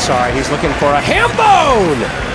outside. He's looking for a ham bone.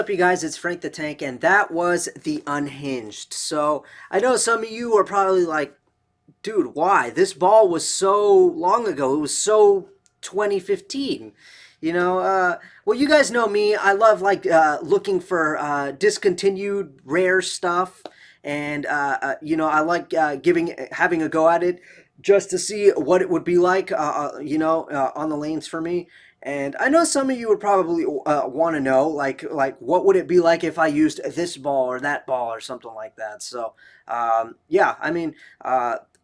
up, you guys? It's Frank the Tank, and that was the Unhinged. So I know some of you are probably like, dude, why? This ball was so long ago. It was so 2015. Well, you guys know me. I love like looking for discontinued rare stuff, and I like having a go at it just to see what it would be like, on the lanes for me. And I know some of you would probably want to know, like what would it be like if I used this ball or that ball or something like that. So, yeah, I mean,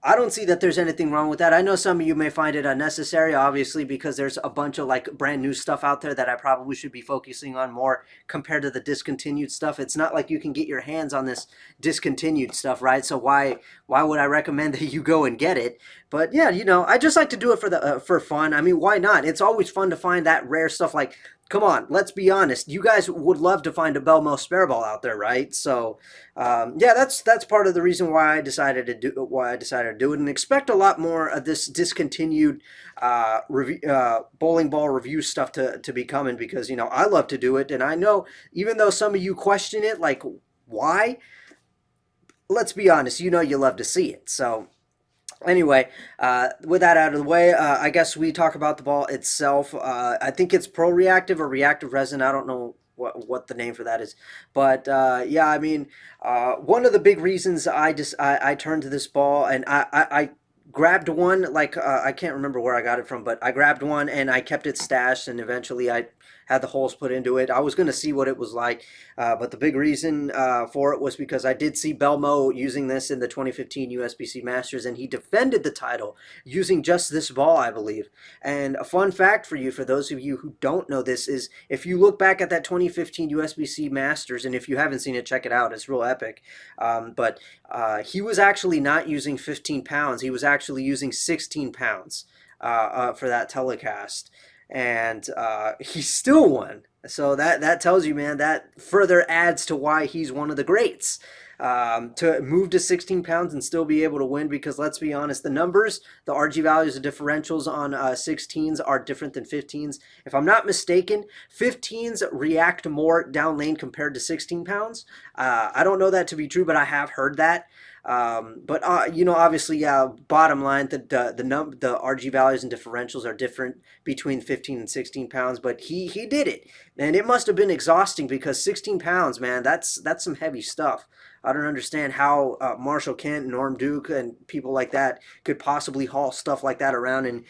I don't see that there's anything wrong with that. I know some of you may find it unnecessary, obviously, because there's a bunch of like brand new stuff out there that I probably should be focusing on more compared to the discontinued stuff. It's not like you can get your hands on this discontinued stuff, right? So why would I recommend that you go and get it? But yeah, I just like to do it for fun. I mean, why not? It's always fun to find that rare stuff. Like, come on, let's be honest. You guys would love to find a Belmo spare ball out there, right? So, yeah, that's part of the reason why I decided to do it, and expect a lot more of this discontinued bowling ball review stuff to be coming, because I love to do it, and I know even though some of you question it, like why. Let's be honest, you love to see it. So anyway, with that out of the way, I guess we talk about the ball itself. I think it's pro-reactive or reactive resin. I don't know what the name for that is, but yeah, I mean, one of the big reasons I turned to this ball, and I grabbed one, like I can't remember where I got it from, but I grabbed one and I kept it stashed, and eventually I had the holes put into it. I was going to see what it was like, but the big reason for it was because I did see Belmo using this in the 2015 USBC Masters, and he defended the title using just this ball, I believe. And a fun fact for you, for those of you who don't know this, is if you look back at that 2015 USBC Masters, and if you haven't seen it, check it out. It's real epic. But he was actually not using 15 pounds. He was actually using 16 pounds for that telecast, and he still won. So that tells you, man, that further adds to why he's one of the greats. To move to 16 pounds and still be able to win, because let's be honest, the numbers, the RG values and differentials on 16s are different than 15s. If I'm not mistaken, 15s react more down lane compared to 16 pounds. I don't know that to be true, but I have heard that. But obviously, yeah. Bottom line, the RG values and differentials are different between 15 and 16 pounds. But he did it, and it must have been exhausting, because 16 pounds, man, that's some heavy stuff. I don't understand how Marshall Kent, Norm Duke, and people like that could possibly haul stuff like that around and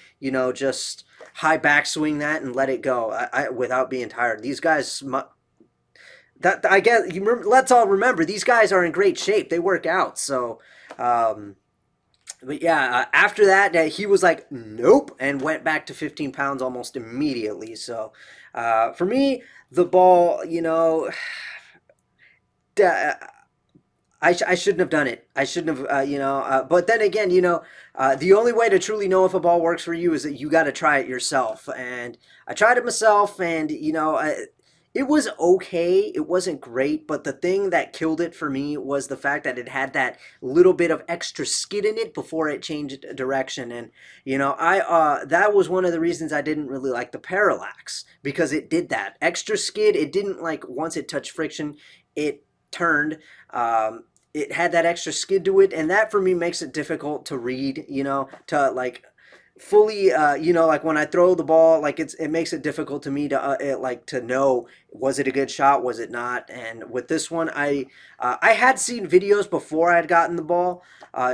just high backswing that and let it go without being tired. These guys, that I guess you remember, let's all remember, these guys are in great shape. They work out. So, but yeah, after that, he was like, nope, and went back to 15 pounds almost immediately. So, for me, the ball, I shouldn't have done it. I shouldn't have, but then again, the only way to truly know if a ball works for you is that you got to try it yourself. And I tried it myself, and, it was okay. It wasn't great, but the thing that killed it for me was the fact that it had that little bit of extra skid in it before it changed direction. And, that was one of the reasons I didn't really like the Parallax, because it did that extra skid. It didn't, like, once it touched friction, it turned. It had that extra skid to it, and that for me makes it difficult to read, to like fully, like when I throw the ball, like it makes it difficult to me to like to know, was it a good shot, was it not. And with this one, I had seen videos before I had gotten the ball,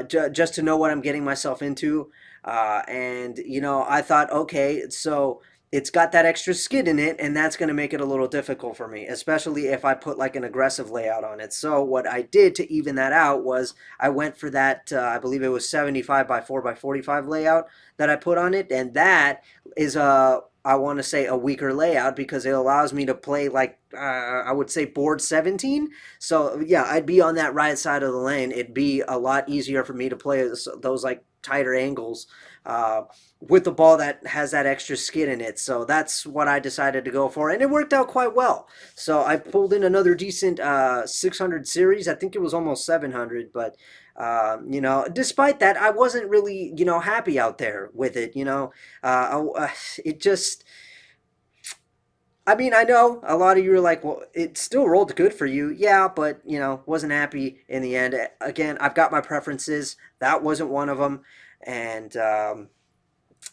just to know what I'm getting myself into, and I thought, okay, so it's got that extra skid in it, and that's going to make it a little difficult for me, especially if I put like an aggressive layout on it. So what I did to even that out was I went for that, I believe it was 75 by 4 by 45 layout that I put on it, and that is I want to say a weaker layout, because it allows me to play like I would say board 17. So yeah, I'd be on that right side of the lane. It'd be a lot easier for me to play those like tighter angles with the ball that has that extra skid in it. So that's what I decided to go for, and it worked out quite well. So I pulled in another decent 600 series. I think it was almost 700, but despite that, I wasn't really, happy out there with it. It just, I mean, I know a lot of you are like, well, it still rolled good for you. Yeah, but, wasn't happy in the end. Again, I've got my preferences. That wasn't one of them. And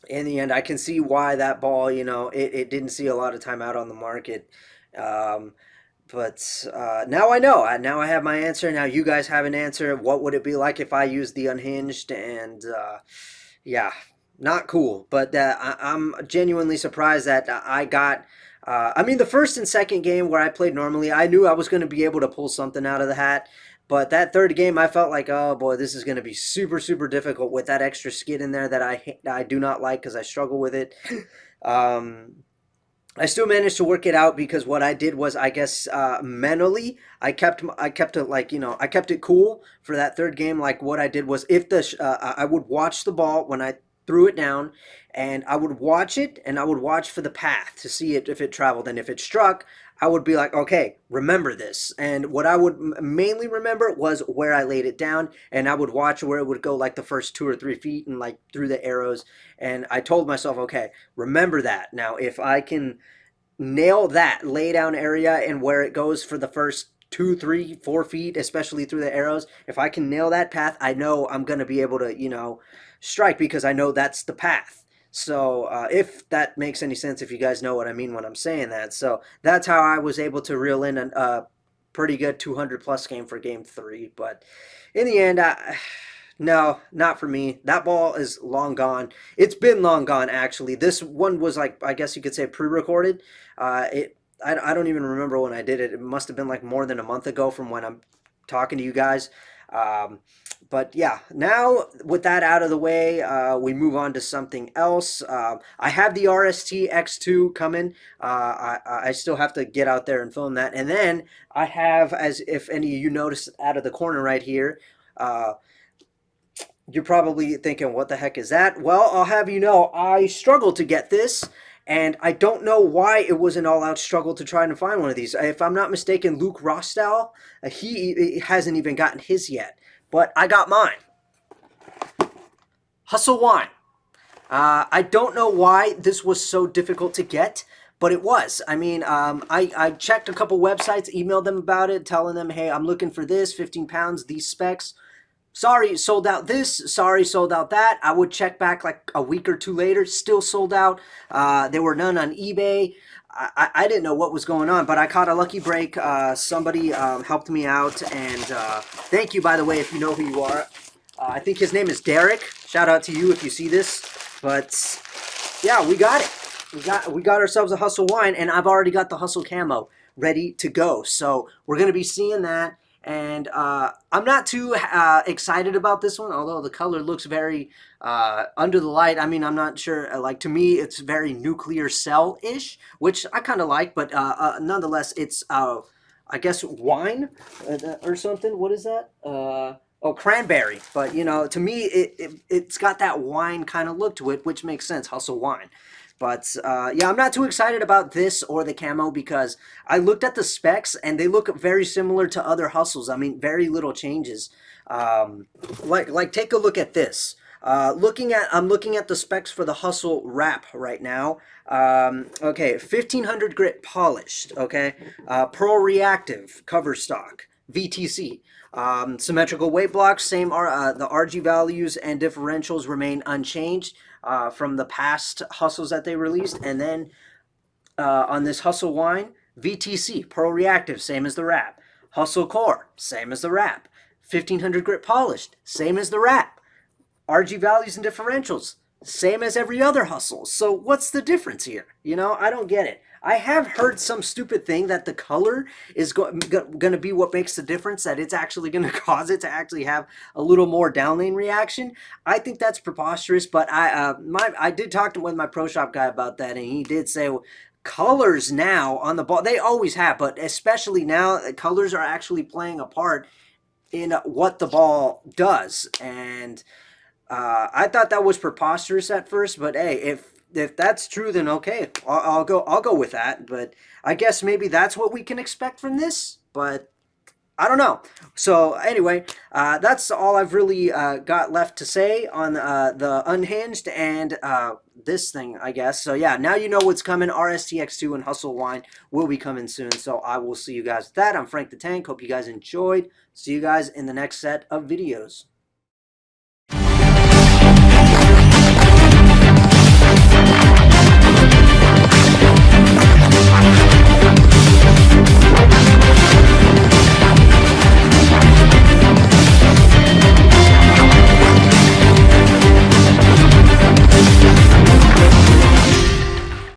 in the end, I can see why that ball, it didn't see a lot of time out on the market. Um, but now I know. Now I have my answer. Now you guys have an answer. What would it be like if I used the unhinged? And yeah, not cool. But I'm genuinely surprised that I got. I mean, the first and second game where I played normally, I knew I was going to be able to pull something out of the hat. But that third game, I felt like, oh boy, this is going to be super, super difficult with that extra skid in there that I do not like because I struggle with it. Um, I still managed to work it out because what I did was, I guess, mentally, I kept it like, I kept it cool for that third game. Like what I did was, if I would watch the ball when I threw it down, and I would watch it, and I would watch for the path to see it if it traveled, and if it struck, I would be like, okay, remember this. And what I would mainly remember was where I laid it down, and I would watch where it would go, like the first 2 or 3 feet, and like through the arrows. And I told myself, okay, remember that. Now, if I can nail that lay down area and where it goes for the first 2, 3, 4 feet, especially through the arrows. If I can nail that path, I know I'm going to be able to, strike because I know that's the path. So if that makes any sense, if you guys know what I mean when I'm saying that. So that's how I was able to reel in a pretty good 200 plus game for game three. But in the end, no, not for me. That ball is long gone. It's been long gone, actually. This one was like, I guess you could say, pre-recorded. I don't even remember when I did it. It must have been like more than a month ago from when I'm talking to you guys. Um, but yeah, now with that out of the way, we move on to something else. I have the RST X2 coming. I still have to get out there and film that. And then I have, as if any of you noticed out of the corner right here, uh, you're probably thinking, what the heck is that? Well, I'll have you know, I struggled to get this, and I don't know why it was an all-out struggle to try and find one of these. If I'm not mistaken, Luke Rostow, he hasn't even gotten his yet, but I got mine. Hustle Wine. I don't know why this was so difficult to get, but it was. I mean, I checked a couple websites, emailed them about it, telling them, hey, I'm looking for this, 15 pounds, these specs. Sorry, sold out this. Sorry, sold out that. I would check back like a week or two later, still sold out. There were none on eBay. I didn't know what was going on, but I caught a lucky break. Somebody helped me out, and thank you, by the way, if you know who you are. I think his name is Derek. Shout out to you if you see this. But yeah, we got it. We got ourselves a Hustle Wine, and I've already got the Hustle Camo ready to go. So we're gonna be seeing that. And I'm not too excited about this one, although the color looks very under the light. I mean, I'm not sure. Like, to me, it's very nuclear cell-ish, which I kind of like. But nonetheless, it's, I guess, wine or something. What is that? Oh, cranberry. But, to me, it's got that wine kind of look to it, which makes sense. Hustle Wine. But yeah, I'm not too excited about this or the camo because I looked at the specs and they look very similar to other hustles. I mean, very little changes. Like take a look at this. I'm looking at the specs for the Hustle Wrap right now. Okay, 1500 grit polished. Okay, Pearl Reactive cover stock VTC. Symmetrical weight blocks, same are the RG values and differentials remain unchanged from the past hustles that they released. And then on this Hustle Wine, VTC, Pearl Reactive, same as the wrap. Hustle Core, same as the wrap. 1500 grit polished, same as the wrap. RG values and differentials, same as every other hustle. So what's the difference here? I don't get it. I have heard some stupid thing that the color is going to be what makes the difference, that it's actually going to cause it to actually have a little more downlane reaction. I think that's preposterous, but I did talk with my pro shop guy about that, and he did say, colors now on the ball, they always have, but especially now, colors are actually playing a part in what the ball does. And I thought that was preposterous at first, but hey, if that's true, then okay, I'll go with that. But I guess maybe that's what we can expect from this. But I don't know. So anyway, that's all I've really got left to say on the Unhinged and this thing, I guess. So yeah, now you know what's coming. RSTX2 and Hustle Wine will be coming soon. So I will see you guys with that. I'm Frank the Tank. Hope you guys enjoyed. See you guys in the next set of videos.